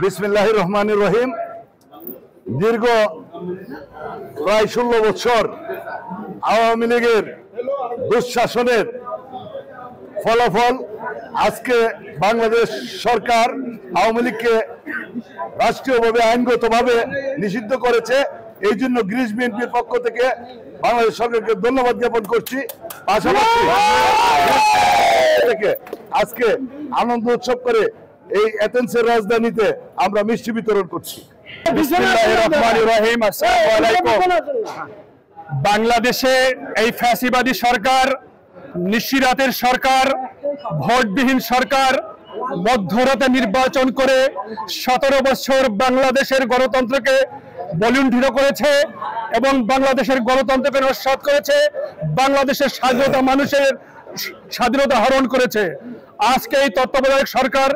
বিসমিল্লাহির রহমানির রহিম। দীর্ঘ প্রায় 16 বছর আওয়ামী লীগের দুঃশাসনের ফলাফল আজকে বাংলাদেশ সরকার আওয়ামী লীগকে রাষ্ট্রীয়ভাবে আইনগতভাবে নিষিদ্ধ করেছে। এই জন্য গ্রিস বিএনপির পক্ষ থেকে বাংলাদেশ সরকারকে ধন্যবাদ জ্ঞাপন করছি। পাশাপাশি আজকে আনন্দ উৎসব করে এই এথেন্সের রাজধানীতে আমরা মিষ্টি বিতরণ করছি। বিসমিল্লাহির রহমানির রহিম। আসসালামু আলাইকুম। বাংলাদেশে এই ফ্যাসিবাদী সরকার, নিশিরাতের সরকার, ভোটবিহীন সরকার মধ্যরাতে নির্বাচন করে 17 বছর বাংলাদেশের গণতন্ত্রকে বলুণ্ঠিত করেছে এবং বাংলাদেশের গণতন্ত্রকে নস্যাৎ করেছে, বাংলাদেশের স্বাধীনতা, মানুষের স্বাধীনতা হরণ করেছে। আজকে এই তত্ত্বাবধায়ক সরকার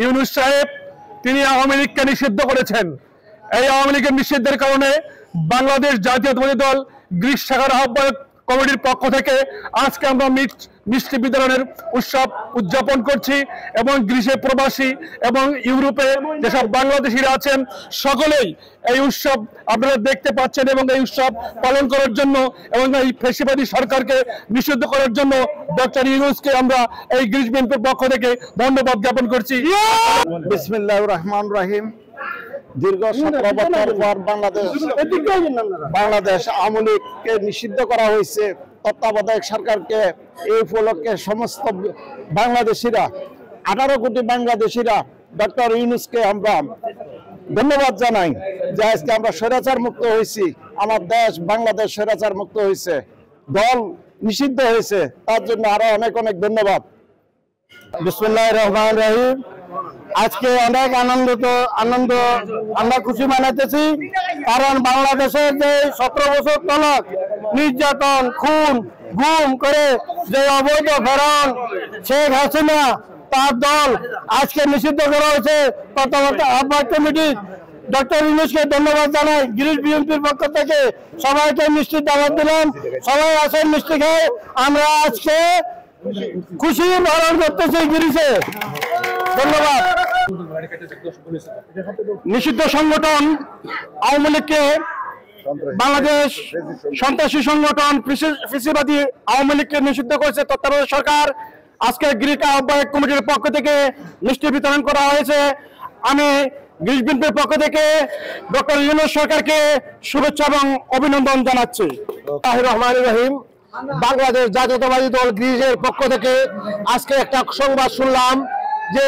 ইউনূস সাহেব তিনি আওয়ামী লীগকে নিষিদ্ধ করেছেন। এই আওয়ামী লীগের নিষিদ্ধের কারণে বাংলাদেশ জাতীয়তাবাদী দল গ্রিস শাখার আহ্বায়ক কমিটির পক্ষ থেকে আজকে আমরা মিষ্টি বিতরণের উৎসব উদযাপন করছি এবং গ্রিসে প্রবাসী এবং ইউরোপে যেসব বাংলাদেশিরা আছেন সকলেই এই উৎসব আপনারা দেখতে পাচ্ছেন এবং এই উৎসব পালন করার জন্য এবং এই ফ্যাসিবাদী সরকারকে নিষিদ্ধ করার জন্য ডক্টর ইউনূসকে আমরা এই গ্রিস বিএনপির পক্ষ থেকে ধন্যবাদ জ্ঞাপন করছি। বিসমিল্লাহির রহমানির রহিম। দীর্ঘ 17 বছর পর বাংলাদেশ আওয়ামী লীগকে নিষিদ্ধ করা হয়েছে। তত্ত্বাবধায়ক সরকারকে এই উপলক্ষে সমস্ত বাংলাদেশিরা, 18 কোটি বাংলাদেশিরা ডক্টর ইউনূসকে আমরা ধন্যবাদ জানাই যে আজকে আমরা স্বৈরাচার মুক্ত হয়েছি। আমার দেশ বাংলাদেশ স্বৈরাচার মুক্ত হয়েছে, দল নিষিদ্ধ হয়েছে, তার জন্য আরো অনেক অনেক ধন্যবাদ। বিসমিল্লাহির রহমানির রহিম। আজকে অনেক আনন্দ আমরা খুশি মানাতেছি, কারণ বাংলাদেশের যে 17 বছর তলক নির্যাতন, খুন, গুম করে যে অবৈধ ফেরাউন শেখ হাসিনা তার দল আজকে নিষিদ্ধ করা হয়েছে। তত্ত্বাবধায়ক আহ্বায়ক কমিটি ডক্টর ইউনূসকে ধন্যবাদ জানাই। গ্রিস বিএনপির পক্ষ থেকে সবাইকে মিষ্টি দাওয়াত দিলাম, সবাই আসেন মিষ্টি খাই। আমরা আজকে খুশি পালন করতেছি গ্রিসে। ধন্যবাদ। নিষিদ্ধ সংগঠন আওয়ামী লীগকে বাংলাদেশ সন্ত্রাসী সংগঠন ফ্যাসিবাদী আওয়ামী লীগকে নিষিদ্ধ করেছে তত্ত্বাবধায়ক সরকার। আজকে গ্রিস আহ্বায়ক কমিটির পক্ষ থেকে মিষ্টি বিতরণ করা হয়েছে। আমি গ্রিস বিএনপির পক্ষ থেকে ডক্টর ইউনূস সরকারকে শুভেচ্ছা এবং অভিনন্দন জানাচ্ছি। বিসমিল্লাহির রহমানির রহিম। বাংলাদেশ জাতীয়তাবাদী দল গ্রিসের পক্ষ থেকে আজকে একটা সংবাদ শুনলাম যে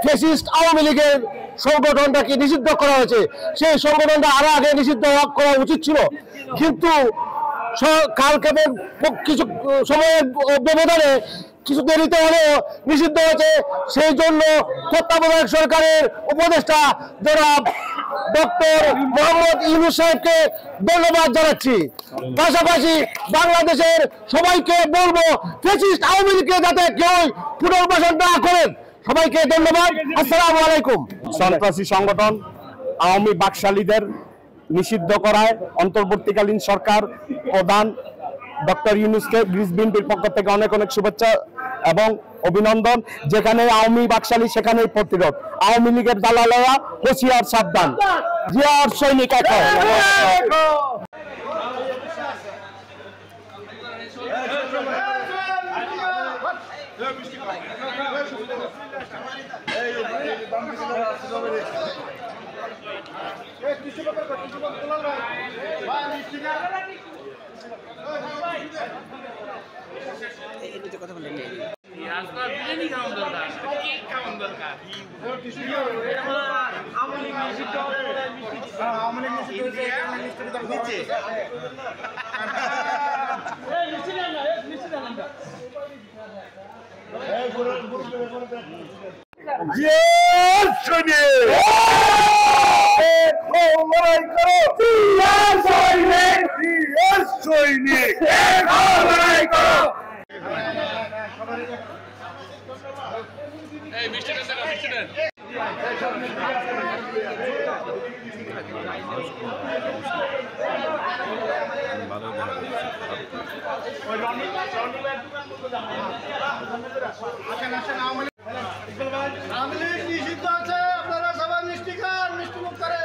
ফ্যাসিস্ট আওয়ামী লীগের সংগঠনটাকে নিষিদ্ধ করা হয়েছে। সেই সংগঠনটা আরো আগে নিষিদ্ধ করা উচিত ছিল, কিন্তু কালকে কিছু সময়ের ব্যবধানে কিছু দেরিতে হলেও নিষিদ্ধ হয়েছে। সেই জন্য তত্ত্বাবধায়ক সরকারের উপদেষ্টা জনাব ডক্টর মোহাম্মদ ইউনূস সাহেবকে ধন্যবাদ জানাচ্ছি। পাশাপাশি বাংলাদেশের সবাইকে বলবো ফ্যাসিস্ট আওয়ামী লীগকে যাতে কেউ পুনর্বাসন না করেন। সবাইকে ধন্যবাদ। আসসালামু আলাইকুম। সন্ত্রাসী সংগঠন আওয়ামী বাকশালীদের নিষিদ্ধ করায় অন্তর্বর্তীকালীন সরকার প্রধান ডক্টর ইউনূসকে গ্রিস বিএনপির পক্ষ থেকে অনেক অনেক শুভেচ্ছা এবং অভিনন্দন। যেখানে আওয়ামী বাকশালী সেখানেই প্রতিরোধ। আওয়ামী লীগের দালালেরা হুঁশিয়ার, সাবধান। জিয়ার সৈনিক এখন। কথা বলেন Yes, এক হও লড়াই করো সৈনিক এক হও লড়াই করো। নিষিদ্ধ আছে, আপনারা সবাই মিষ্টি খান, মিষ্টি মুখ করে।